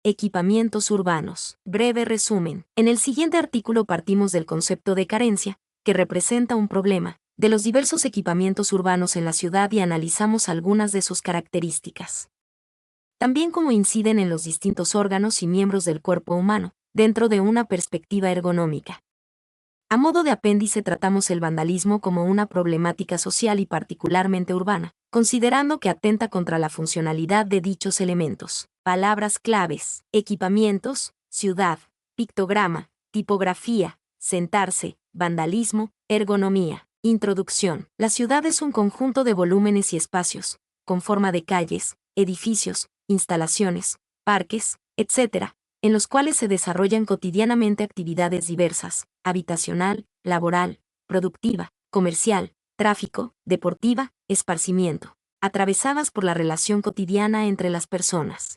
Equipamientos urbanos. Breve resumen. En el siguiente artículo partimos del concepto de carencia, que representa un problema, de los diversos equipamientos urbanos en la ciudad y analizamos algunas de sus características. También cómo inciden en los distintos órganos y miembros del cuerpo humano, dentro de una perspectiva ergonómica. A modo de apéndice tratamos el vandalismo como una problemática social y particularmente urbana, considerando que atenta contra la funcionalidad de dichos elementos. Palabras claves: equipamientos, ciudad, pictograma, tipografía, sentarse, vandalismo, ergonomía. Introducción. La ciudad es un conjunto de volúmenes y espacios, con forma de calles, edificios, instalaciones, parques, etc., en los cuales se desarrollan cotidianamente actividades diversas: habitacional, laboral, productiva, comercial, tráfico, deportiva, esparcimiento, atravesadas por la relación cotidiana entre las personas.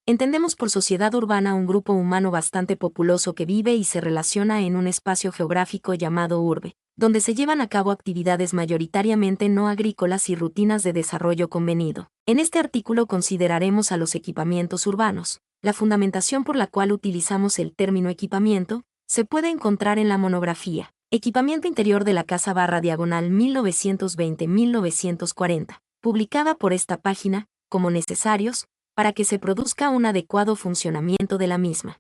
Entendemos por sociedad urbana un grupo humano bastante populoso que vive y se relaciona en un espacio geográfico llamado urbe, donde se llevan a cabo actividades mayoritariamente no agrícolas y rutinas de desarrollo convenido. En este artículo consideraremos a los equipamientos urbanos. La fundamentación por la cual utilizamos el término equipamiento se puede encontrar en la monografía Equipamiento Interior de la Casa /Diagonal 1920-1940, publicada por esta página, como necesarios, para que se produzca un adecuado funcionamiento de la misma.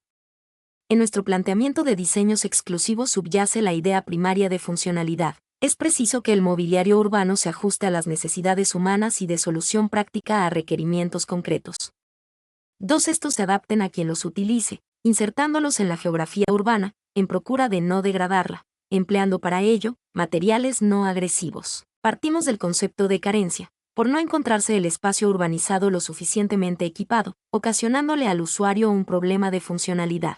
En nuestro planteamiento de diseños exclusivos subyace la idea primaria de funcionalidad. Es preciso que el mobiliario urbano se ajuste a las necesidades humanas y de solución práctica a requerimientos concretos. Estos se adapten a quien los utilice, insertándolos en la geografía urbana, en procura de no degradarla, empleando para ello materiales no agresivos. Partimos del concepto de carencia, por no encontrarse el espacio urbanizado lo suficientemente equipado, ocasionándole al usuario un problema de funcionalidad.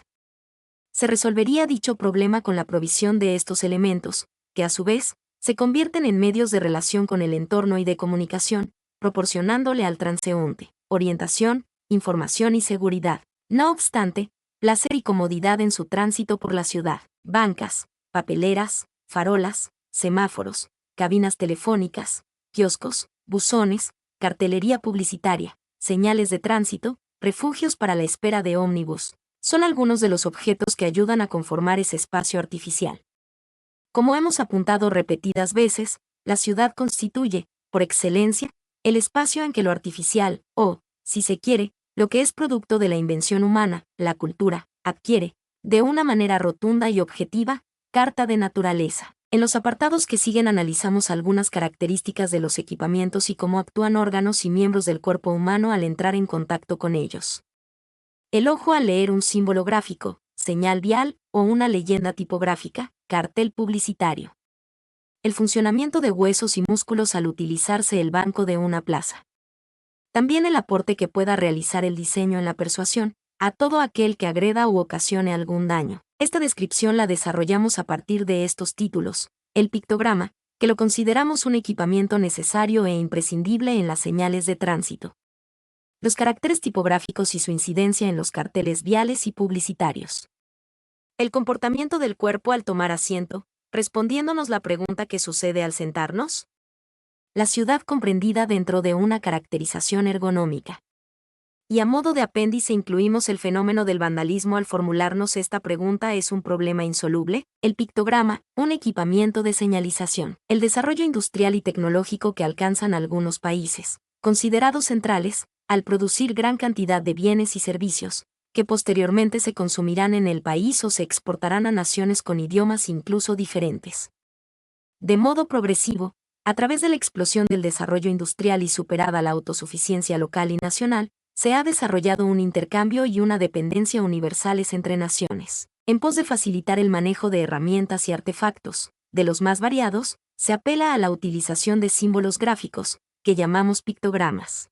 Se resolvería dicho problema con la provisión de estos elementos, que a su vez, se convierten en medios de relación con el entorno y de comunicación, proporcionándole al transeúnte orientación, información y seguridad. No obstante, placer y comodidad en su tránsito por la ciudad. Bancas, papeleras, farolas, semáforos, cabinas telefónicas, kioscos, buzones, cartelería publicitaria, señales de tránsito, refugios para la espera de ómnibus, son algunos de los objetos que ayudan a conformar ese espacio artificial. Como hemos apuntado repetidas veces, la ciudad constituye, por excelencia, el espacio en que lo artificial, o, si se quiere, lo que es producto de la invención humana, la cultura, adquiere, de una manera rotunda y objetiva, carta de naturaleza. En los apartados que siguen analizamos algunas características de los equipamientos y cómo actúan órganos y miembros del cuerpo humano al entrar en contacto con ellos. El ojo al leer un símbolo gráfico, señal vial o una leyenda tipográfica, cartel publicitario. El funcionamiento de huesos y músculos al utilizarse el banco de una plaza. También el aporte que pueda realizar el diseño en la persuasión a todo aquel que agreda u ocasione algún daño. Esta descripción la desarrollamos a partir de estos títulos. El pictograma, que lo consideramos un equipamiento necesario e imprescindible en las señales de tránsito. Los caracteres tipográficos y su incidencia en los carteles viales y publicitarios. El comportamiento del cuerpo al tomar asiento, respondiéndonos la pregunta ¿qué sucede al sentarnos? La ciudad comprendida dentro de una caracterización ergonómica. Y a modo de apéndice incluimos el fenómeno del vandalismo al formularnos esta pregunta ¿es un problema insoluble? El pictograma, un equipamiento de señalización. El desarrollo industrial y tecnológico que alcanzan algunos países, considerados centrales, al producir gran cantidad de bienes y servicios, que posteriormente se consumirán en el país o se exportarán a naciones con idiomas incluso diferentes. De modo progresivo, a través de la explosión del desarrollo industrial y superada la autosuficiencia local y nacional, se ha desarrollado un intercambio y una dependencia universales entre naciones. En pos de facilitar el manejo de herramientas y artefactos, de los más variados, se apela a la utilización de símbolos gráficos, que llamamos pictogramas.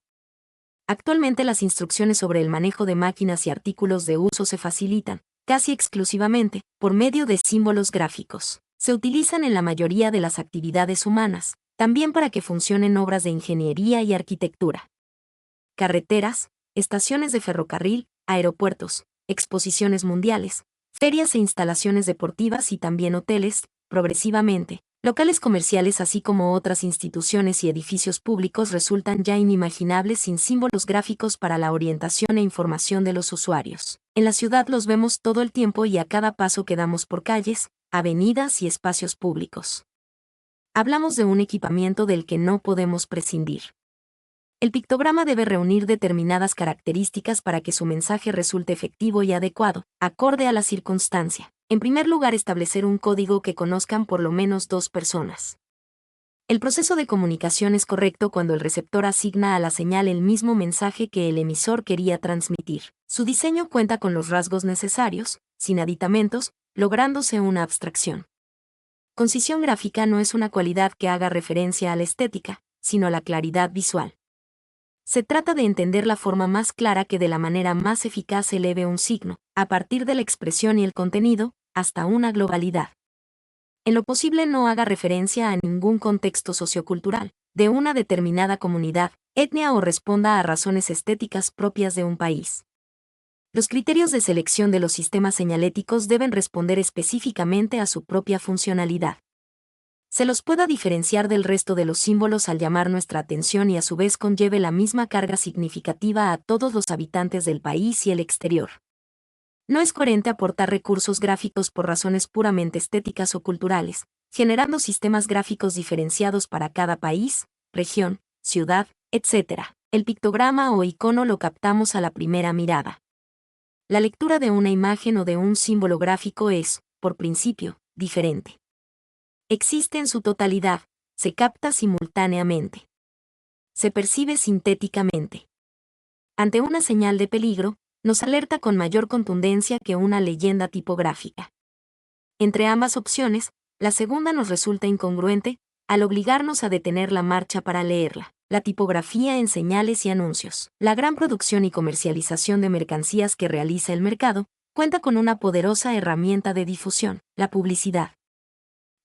Actualmente las instrucciones sobre el manejo de máquinas y artículos de uso se facilitan, casi exclusivamente, por medio de símbolos gráficos. Se utilizan en la mayoría de las actividades humanas, también para que funcionen obras de ingeniería y arquitectura. Carreteras, estaciones de ferrocarril, aeropuertos, exposiciones mundiales, ferias e instalaciones deportivas y también hoteles. Progresivamente, Locales comerciales así como otras instituciones y edificios públicos resultan ya inimaginables sin símbolos gráficos para la orientación e información de los usuarios. En la ciudad los vemos todo el tiempo y a cada paso que damos por calles, avenidas y espacios públicos. Hablamos de un equipamiento del que no podemos prescindir. El pictograma debe reunir determinadas características para que su mensaje resulte efectivo y adecuado, acorde a la circunstancia. En primer lugar, establecer un código que conozcan por lo menos 2 personas. El proceso de comunicación es correcto cuando el receptor asigna a la señal el mismo mensaje que el emisor quería transmitir. Su diseño cuenta con los rasgos necesarios, sin aditamentos, lográndose una abstracción. Concisión gráfica no es una cualidad que haga referencia a la estética, sino a la claridad visual. Se trata de entender la forma más clara que de la manera más eficaz eleve un signo, a partir de la expresión y el contenido, hasta una globalidad. En lo posible no haga referencia a ningún contexto sociocultural, de una determinada comunidad, etnia o responda a razones estéticas propias de un país. Los criterios de selección de los sistemas señaléticos deben responder específicamente a su propia funcionalidad. Se los pueda diferenciar del resto de los símbolos al llamar nuestra atención y a su vez conlleve la misma carga significativa a todos los habitantes del país y el exterior. No es coherente aportar recursos gráficos por razones puramente estéticas o culturales, generando sistemas gráficos diferenciados para cada país, región, ciudad, etc. El pictograma o icono lo captamos a la primera mirada. La lectura de una imagen o de un símbolo gráfico es, por principio, diferente. Existe en su totalidad, se capta simultáneamente. Se percibe sintéticamente. Ante una señal de peligro, nos alerta con mayor contundencia que una leyenda tipográfica. Entre ambas opciones, la segunda nos resulta incongruente, al obligarnos a detener la marcha para leerla. La tipografía en señales y anuncios. La gran producción y comercialización de mercancías que realiza el mercado, cuenta con una poderosa herramienta de difusión, la publicidad,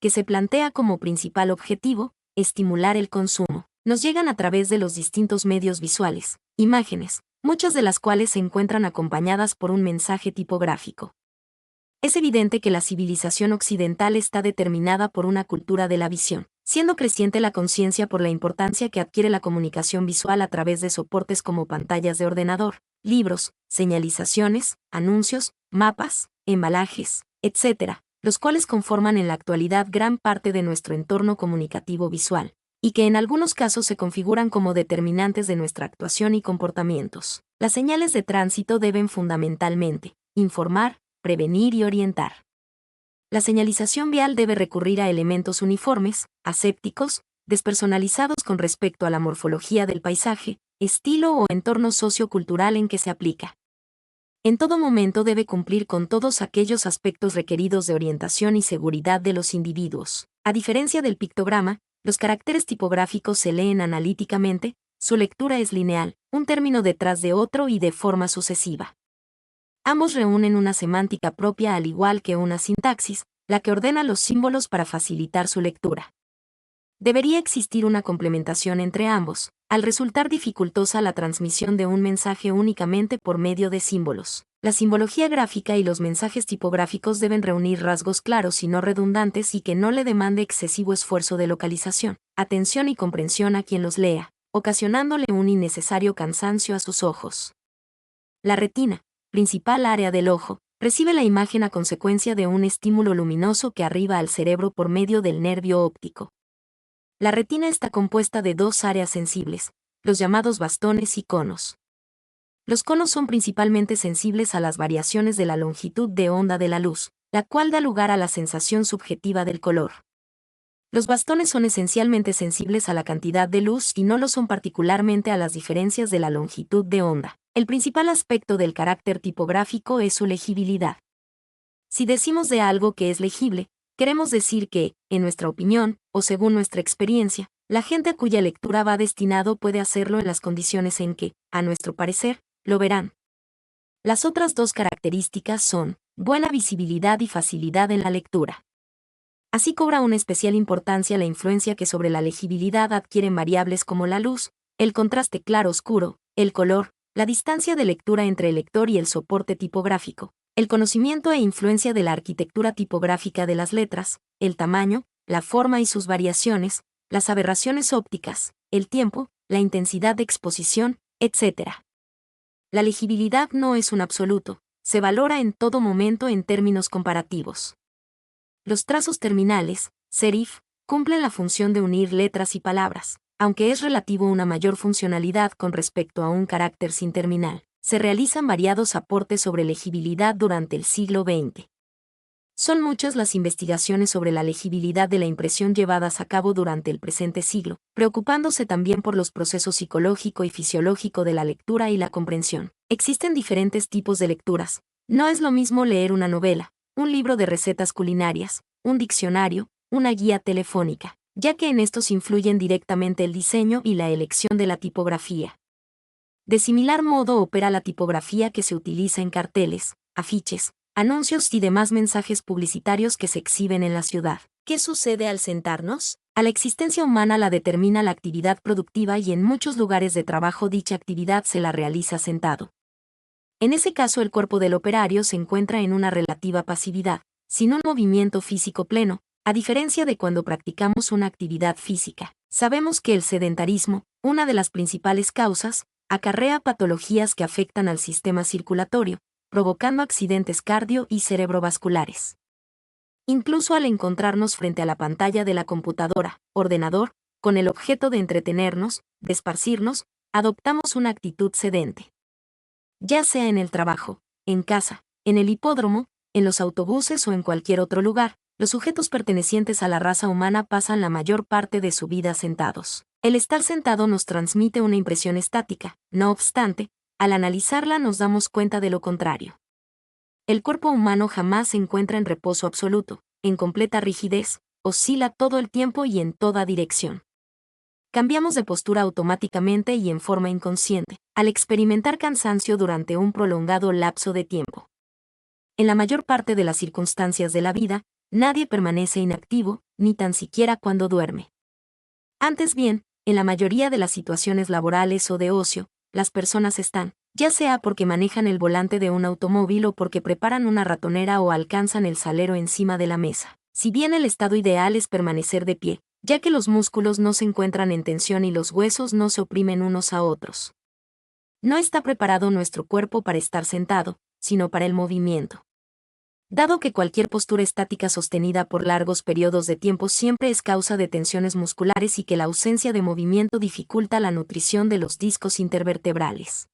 que se plantea como principal objetivo, estimular el consumo. Nos llegan a través de los distintos medios visuales, imágenes, muchas de las cuales se encuentran acompañadas por un mensaje tipográfico. Es evidente que la civilización occidental está determinada por una cultura de la visión, siendo creciente la conciencia por la importancia que adquiere la comunicación visual a través de soportes como pantallas de ordenador, libros, señalizaciones, anuncios, mapas, embalajes, etc., los cuales conforman en la actualidad gran parte de nuestro entorno comunicativo visual, y que en algunos casos se configuran como determinantes de nuestra actuación y comportamientos. Las señales de tránsito deben fundamentalmente informar, prevenir y orientar. La señalización vial debe recurrir a elementos uniformes, asépticos, despersonalizados con respecto a la morfología del paisaje, estilo o entorno sociocultural en que se aplica. En todo momento debe cumplir con todos aquellos aspectos requeridos de orientación y seguridad de los individuos. A diferencia del pictograma, los caracteres tipográficos se leen analíticamente, su lectura es lineal, un término detrás de otro y de forma sucesiva. Ambos reúnen una semántica propia al igual que una sintaxis, la que ordena los símbolos para facilitar su lectura. Debería existir una complementación entre ambos, al resultar dificultosa la transmisión de un mensaje únicamente por medio de símbolos. La simbología gráfica y los mensajes tipográficos deben reunir rasgos claros y no redundantes y que no le demande excesivo esfuerzo de localización, atención y comprensión a quien los lea, ocasionándole un innecesario cansancio a sus ojos. La retina, principal área del ojo, recibe la imagen a consecuencia de un estímulo luminoso que arriba al cerebro por medio del nervio óptico. La retina está compuesta de 2 áreas sensibles, los llamados bastones y conos. Los conos son principalmente sensibles a las variaciones de la longitud de onda de la luz, la cual da lugar a la sensación subjetiva del color. Los bastones son esencialmente sensibles a la cantidad de luz y no lo son particularmente a las diferencias de la longitud de onda. El principal aspecto del carácter tipográfico es su legibilidad. Si decimos de algo que es legible, queremos decir que, en nuestra opinión, o según nuestra experiencia, la gente a cuya lectura va destinado puede hacerlo en las condiciones en que, a nuestro parecer, lo verán. Las otras 2 características son buena visibilidad y facilidad en la lectura. Así cobra una especial importancia la influencia que sobre la legibilidad adquieren variables como la luz, el contraste claro-oscuro, el color, la distancia de lectura entre el lector y el soporte tipográfico, el conocimiento e influencia de la arquitectura tipográfica de las letras, el tamaño, la forma y sus variaciones, las aberraciones ópticas, el tiempo, la intensidad de exposición, etc. La legibilidad no es un absoluto, se valora en todo momento en términos comparativos. Los trazos terminales, serif, cumplen la función de unir letras y palabras, aunque es relativo una mayor funcionalidad con respecto a un carácter sin terminal. Se realizan variados aportes sobre legibilidad durante el siglo XX. Son muchas las investigaciones sobre la legibilidad de la impresión llevadas a cabo durante el presente siglo, preocupándose también por los procesos psicológico y fisiológico de la lectura y la comprensión. Existen diferentes tipos de lecturas. No es lo mismo leer una novela, un libro de recetas culinarias, un diccionario, una guía telefónica, ya que en estos influyen directamente el diseño y la elección de la tipografía. De similar modo opera la tipografía que se utiliza en carteles, afiches, anuncios y demás mensajes publicitarios que se exhiben en la ciudad. ¿Qué sucede al sentarnos? A la existencia humana la determina la actividad productiva y en muchos lugares de trabajo dicha actividad se la realiza sentado. En ese caso el cuerpo del operario se encuentra en una relativa pasividad, sin un movimiento físico pleno, a diferencia de cuando practicamos una actividad física. Sabemos que el sedentarismo, una de las principales causas, acarrea patologías que afectan al sistema circulatorio, provocando accidentes cardio- y cerebrovasculares. Incluso al encontrarnos frente a la pantalla de la computadora, ordenador, con el objeto de entretenernos, de esparcirnos, adoptamos una actitud sedente. Ya sea en el trabajo, en casa, en el hipódromo, en los autobuses o en cualquier otro lugar, los sujetos pertenecientes a la raza humana pasan la mayor parte de su vida sentados. El estar sentado nos transmite una impresión estática, no obstante, al analizarla nos damos cuenta de lo contrario. El cuerpo humano jamás se encuentra en reposo absoluto, en completa rigidez, oscila todo el tiempo y en toda dirección. Cambiamos de postura automáticamente y en forma inconsciente, al experimentar cansancio durante un prolongado lapso de tiempo. En la mayor parte de las circunstancias de la vida, nadie permanece inactivo, ni tan siquiera cuando duerme. Antes bien, en la mayoría de las situaciones laborales o de ocio, las personas están, ya sea porque manejan el volante de un automóvil o porque preparan una ratonera o alcanzan el salero encima de la mesa. Si bien el estado ideal es permanecer de pie, ya que los músculos no se encuentran en tensión y los huesos no se oprimen unos a otros. No está preparado nuestro cuerpo para estar sentado, sino para el movimiento. Dado que cualquier postura estática sostenida por largos periodos de tiempo siempre es causa de tensiones musculares y que la ausencia de movimiento dificulta la nutrición de los discos intervertebrales.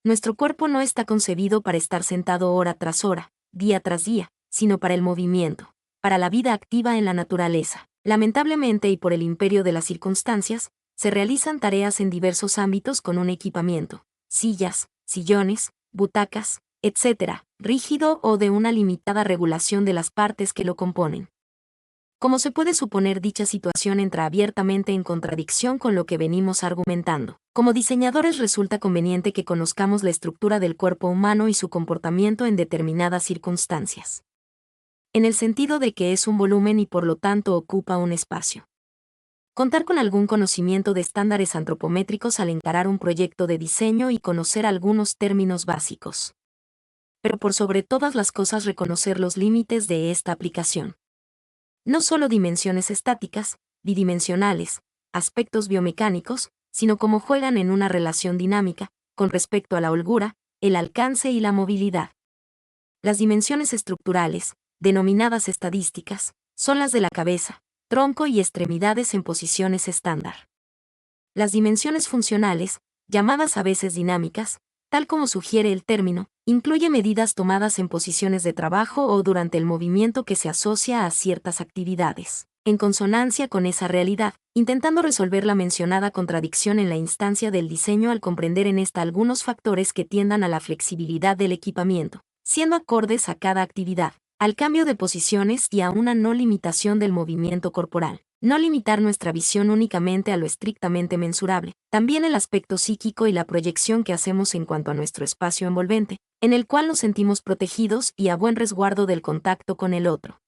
Nuestro cuerpo no está concebido para estar sentado hora tras hora, día tras día, sino para el movimiento, para la vida activa en la naturaleza. Lamentablemente y por el imperio de las circunstancias, se realizan tareas en diversos ámbitos con un equipamiento, sillas, sillones, butacas, etc., rígido o de una limitada regulación de las partes que lo componen. Como se puede suponer, dicha situación entra abiertamente en contradicción con lo que venimos argumentando. Como diseñadores resulta conveniente que conozcamos la estructura del cuerpo humano y su comportamiento en determinadas circunstancias. En el sentido de que es un volumen y por lo tanto ocupa un espacio. Contar con algún conocimiento de estándares antropométricos al encarar un proyecto de diseño y conocer algunos términos básicos. Pero por sobre todas las cosas reconocer los límites de esta aplicación. No solo dimensiones estáticas, bidimensionales, aspectos biomecánicos, sino cómo juegan en una relación dinámica, con respecto a la holgura, el alcance y la movilidad. Las dimensiones estructurales, denominadas estadísticas, son las de la cabeza, tronco y extremidades en posiciones estándar. Las dimensiones funcionales, llamadas a veces dinámicas, tal como sugiere el término, incluye medidas tomadas en posiciones de trabajo o durante el movimiento que se asocia a ciertas actividades, en consonancia con esa realidad, intentando resolver la mencionada contradicción en la instancia del diseño al comprender en esta algunos factores que tiendan a la flexibilidad del equipamiento, siendo acordes a cada actividad, al cambio de posiciones y a una no limitación del movimiento corporal. No limitar nuestra visión únicamente a lo estrictamente mensurable, también el aspecto psíquico y la proyección que hacemos en cuanto a nuestro espacio envolvente, en el cual nos sentimos protegidos y a buen resguardo del contacto con el otro.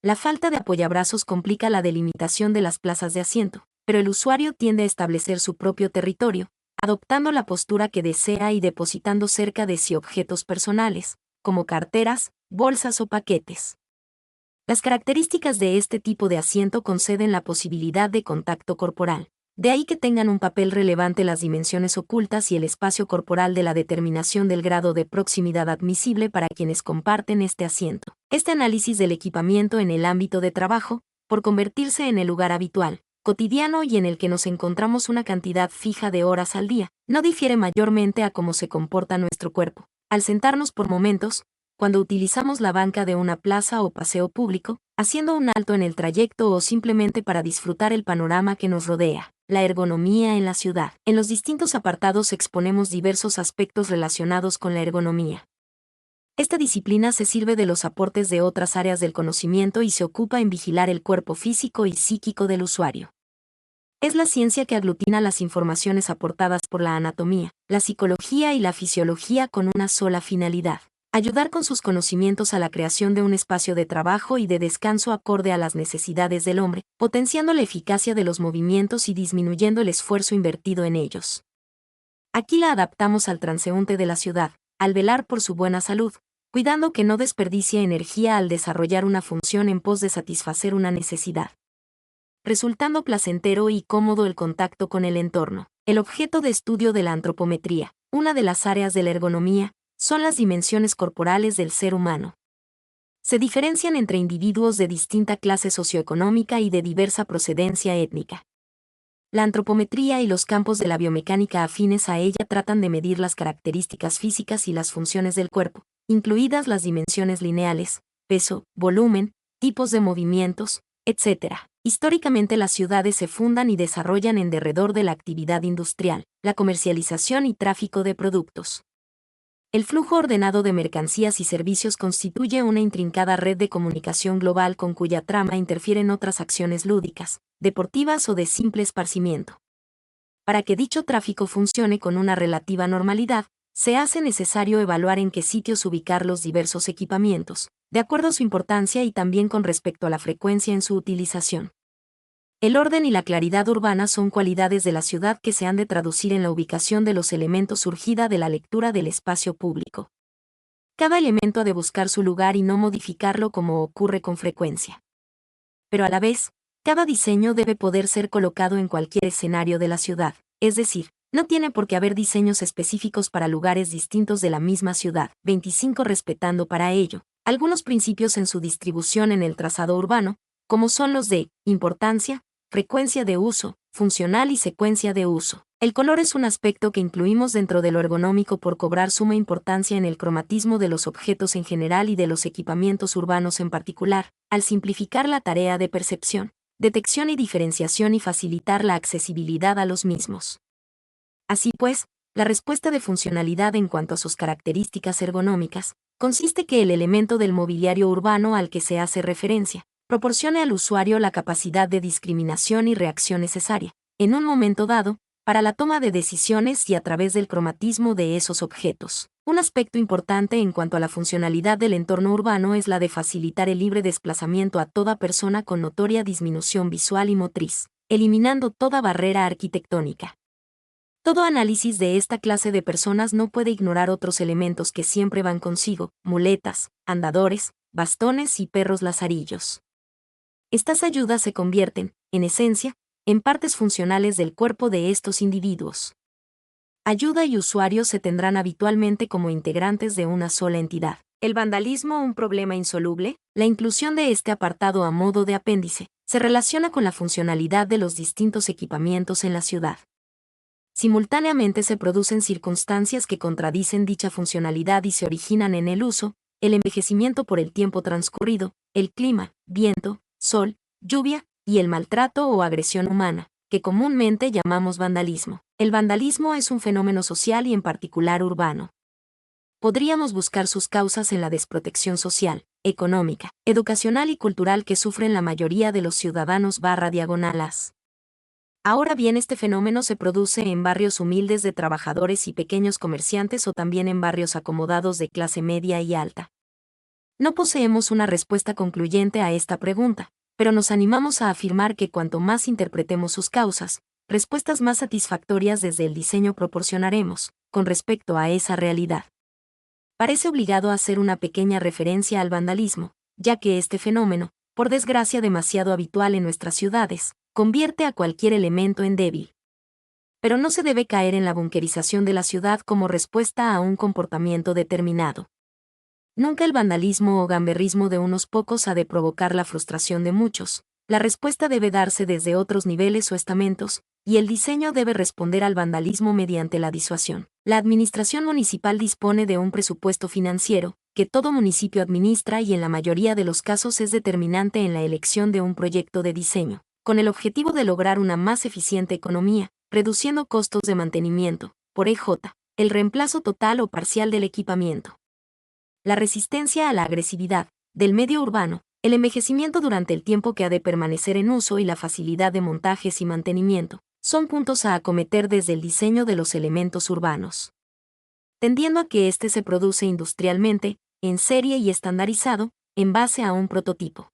La falta de apoyabrazos complica la delimitación de las plazas de asiento, pero el usuario tiende a establecer su propio territorio, adoptando la postura que desea y depositando cerca de sí objetos personales, como carteras, bolsas o paquetes. Las características de este tipo de asiento conceden la posibilidad de contacto corporal. De ahí que tengan un papel relevante las dimensiones ocultas y el espacio corporal de la determinación del grado de proximidad admisible para quienes comparten este asiento. Este análisis del equipamiento en el ámbito de trabajo, por convertirse en el lugar habitual, cotidiano y en el que nos encontramos una cantidad fija de horas al día, no difiere mayormente a cómo se comporta nuestro cuerpo. Al sentarnos por momentos, cuando utilizamos la banca de una plaza o paseo público, haciendo un alto en el trayecto o simplemente para disfrutar el panorama que nos rodea. La ergonomía en la ciudad. En los distintos apartados exponemos diversos aspectos relacionados con la ergonomía. Esta disciplina se sirve de los aportes de otras áreas del conocimiento y se ocupa en vigilar el cuerpo físico y psíquico del usuario. Es la ciencia que aglutina las informaciones aportadas por la anatomía, la psicología y la fisiología con una sola finalidad: ayudar con sus conocimientos a la creación de un espacio de trabajo y de descanso acorde a las necesidades del hombre, potenciando la eficacia de los movimientos y disminuyendo el esfuerzo invertido en ellos. Aquí la adaptamos al transeúnte de la ciudad, al velar por su buena salud, cuidando que no desperdicie energía al desarrollar una función en pos de satisfacer una necesidad, resultando placentero y cómodo el contacto con el entorno. El objeto de estudio de la antropometría, una de las áreas de la ergonomía, son las dimensiones corporales del ser humano. Se diferencian entre individuos de distinta clase socioeconómica y de diversa procedencia étnica. La antropometría y los campos de la biomecánica afines a ella tratan de medir las características físicas y las funciones del cuerpo, incluidas las dimensiones lineales, peso, volumen, tipos de movimientos, etc. Históricamente las ciudades se fundan y desarrollan en derredor de la actividad industrial, la comercialización y tráfico de productos. El flujo ordenado de mercancías y servicios constituye una intrincada red de comunicación global con cuya trama interfieren otras acciones lúdicas, deportivas o de simple esparcimiento. Para que dicho tráfico funcione con una relativa normalidad, se hace necesario evaluar en qué sitios ubicar los diversos equipamientos, de acuerdo a su importancia y también con respecto a la frecuencia en su utilización. El orden y la claridad urbana son cualidades de la ciudad que se han de traducir en la ubicación de los elementos surgida de la lectura del espacio público. Cada elemento ha de buscar su lugar y no modificarlo como ocurre con frecuencia. Pero a la vez, cada diseño debe poder ser colocado en cualquier escenario de la ciudad, es decir, no tiene por qué haber diseños específicos para lugares distintos de la misma ciudad. 25. Respetando para ello algunos principios en su distribución en el trazado urbano, como son los de importancia, frecuencia de uso, funcional y secuencia de uso. El color es un aspecto que incluimos dentro de lo ergonómico por cobrar suma importancia en el cromatismo de los objetos en general y de los equipamientos urbanos en particular, al simplificar la tarea de percepción, detección y diferenciación y facilitar la accesibilidad a los mismos. Así pues, la respuesta de funcionalidad en cuanto a sus características ergonómicas, consiste que el elemento del mobiliario urbano al que se hace referencia, proporcione al usuario la capacidad de discriminación y reacción necesaria, en un momento dado, para la toma de decisiones y a través del cromatismo de esos objetos. Un aspecto importante en cuanto a la funcionalidad del entorno urbano es la de facilitar el libre desplazamiento a toda persona con notoria disminución visual y motriz, eliminando toda barrera arquitectónica. Todo análisis de esta clase de personas no puede ignorar otros elementos que siempre van consigo: muletas, andadores, bastones y perros lazarillos. Estas ayudas se convierten, en esencia, en partes funcionales del cuerpo de estos individuos. Ayuda y usuario se tendrán habitualmente como integrantes de una sola entidad. ¿El vandalismo un problema insoluble? La inclusión de este apartado a modo de apéndice se relaciona con la funcionalidad de los distintos equipamientos en la ciudad. Simultáneamente se producen circunstancias que contradicen dicha funcionalidad y se originan en el uso, el envejecimiento por el tiempo transcurrido, el clima, viento, sol, lluvia, y el maltrato o agresión humana, que comúnmente llamamos vandalismo. El vandalismo es un fenómeno social y en particular urbano. Podríamos buscar sus causas en la desprotección social, económica, educacional y cultural que sufren la mayoría de los ciudadanos /diagonalas. Ahora bien, este fenómeno se produce en barrios humildes de trabajadores y pequeños comerciantes o también en barrios acomodados de clase media y alta. No poseemos una respuesta concluyente a esta pregunta, pero nos animamos a afirmar que cuanto más interpretemos sus causas, respuestas más satisfactorias desde el diseño proporcionaremos, con respecto a esa realidad. Parece obligado a hacer una pequeña referencia al vandalismo, ya que este fenómeno, por desgracia demasiado habitual en nuestras ciudades, convierte a cualquier elemento en débil. Pero no se debe caer en la bunkerización de la ciudad como respuesta a un comportamiento determinado. Nunca el vandalismo o gamberrismo de unos pocos ha de provocar la frustración de muchos. La respuesta debe darse desde otros niveles o estamentos, y el diseño debe responder al vandalismo mediante la disuasión. La administración municipal dispone de un presupuesto financiero, que todo municipio administra y en la mayoría de los casos es determinante en la elección de un proyecto de diseño, con el objetivo de lograr una más eficiente economía, reduciendo costos de mantenimiento, por EJ, el reemplazo total o parcial del equipamiento. La resistencia a la agresividad del medio urbano, el envejecimiento durante el tiempo que ha de permanecer en uso y la facilidad de montajes y mantenimiento, son puntos a acometer desde el diseño de los elementos urbanos. Tendiendo a que éste se produce industrialmente, en serie y estandarizado, en base a un prototipo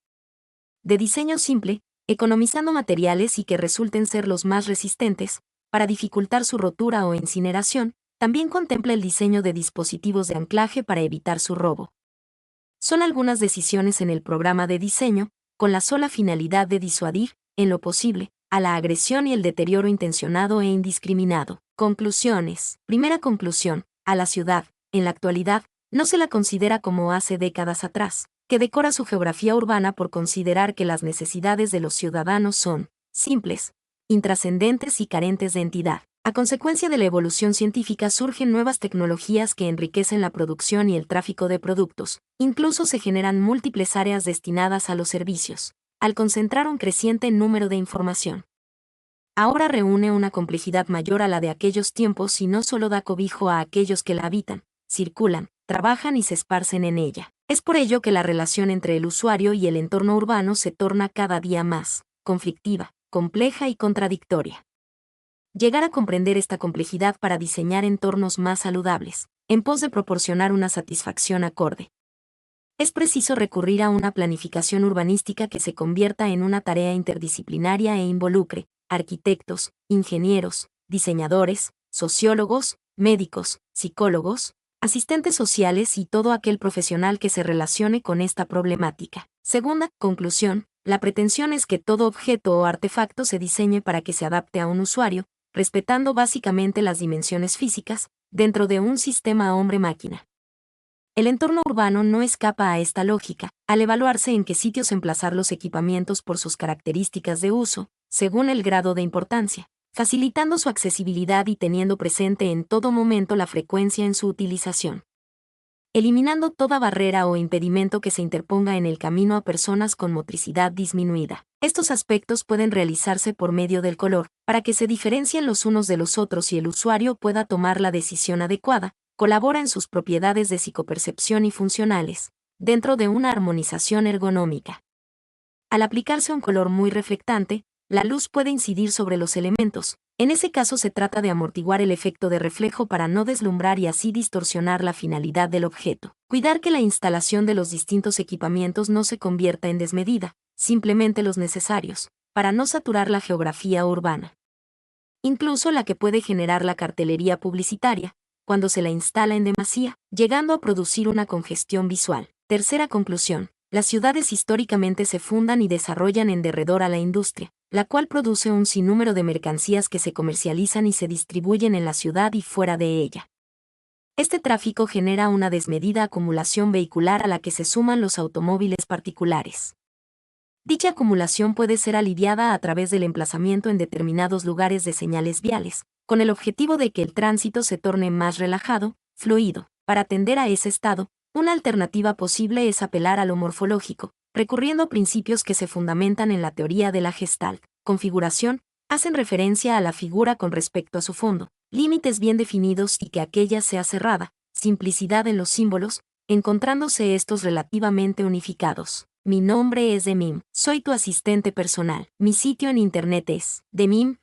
de diseño simple, economizando materiales y que resulten ser los más resistentes, para dificultar su rotura o incineración, también contempla el diseño de dispositivos de anclaje para evitar su robo. Son algunas decisiones en el programa de diseño, con la sola finalidad de disuadir, en lo posible, a la agresión y el deterioro intencionado e indiscriminado. Conclusiones. Primera conclusión. A la ciudad, en la actualidad, no se la considera como hace décadas atrás, que decora su geografía urbana por considerar que las necesidades de los ciudadanos son simples, intrascendentes y carentes de entidad. A consecuencia de la evolución científica surgen nuevas tecnologías que enriquecen la producción y el tráfico de productos. Incluso se generan múltiples áreas destinadas a los servicios, al concentrar un creciente número de información. Ahora reúne una complejidad mayor a la de aquellos tiempos y no solo da cobijo a aquellos que la habitan, circulan, trabajan y se esparcen en ella. Es por ello que la relación entre el usuario y el entorno urbano se torna cada día más conflictiva, compleja y contradictoria. Llegar a comprender esta complejidad para diseñar entornos más saludables, en pos de proporcionar una satisfacción acorde. Es preciso recurrir a una planificación urbanística que se convierta en una tarea interdisciplinaria e involucre arquitectos, ingenieros, diseñadores, sociólogos, médicos, psicólogos, asistentes sociales y todo aquel profesional que se relacione con esta problemática. Segunda conclusión, la pretensión es que todo objeto o artefacto se diseñe para que se adapte a un usuario, respetando básicamente las dimensiones físicas, dentro de un sistema hombre-máquina. El entorno urbano no escapa a esta lógica, al evaluarse en qué sitios emplazar los equipamientos por sus características de uso, según el grado de importancia, facilitando su accesibilidad y teniendo presente en todo momento la frecuencia en su utilización. Eliminando toda barrera o impedimento que se interponga en el camino a personas con motricidad disminuida. Estos aspectos pueden realizarse por medio del color, para que se diferencien los unos de los otros y el usuario pueda tomar la decisión adecuada, colabora en sus propiedades de psicopercepción y funcionales, dentro de una armonización ergonómica. Al aplicarse un color muy reflectante, la luz puede incidir sobre los elementos. En ese caso se trata de amortiguar el efecto de reflejo para no deslumbrar y así distorsionar la finalidad del objeto. Cuidar que la instalación de los distintos equipamientos no se convierta en desmedida, simplemente los necesarios, para no saturar la geografía urbana. Incluso la que puede generar la cartelería publicitaria, cuando se la instala en demasía, llegando a producir una congestión visual. Tercera conclusión. Las ciudades históricamente se fundan y desarrollan en derredor a la industria, la cual produce un sinnúmero de mercancías que se comercializan y se distribuyen en la ciudad y fuera de ella. Este tráfico genera una desmedida acumulación vehicular a la que se suman los automóviles particulares. Dicha acumulación puede ser aliviada a través del emplazamiento en determinados lugares de señales viales, con el objetivo de que el tránsito se torne más relajado, fluido. Para atender a ese estado, una alternativa posible es apelar a lo morfológico, recurriendo a principios que se fundamentan en la teoría de la Gestalt. Configuración, hacen referencia a la figura con respecto a su fondo, límites bien definidos y que aquella sea cerrada, simplicidad en los símbolos, encontrándose estos relativamente unificados. Mi nombre es Demim, soy tu asistente personal. Mi sitio en internet es demim.es.tl.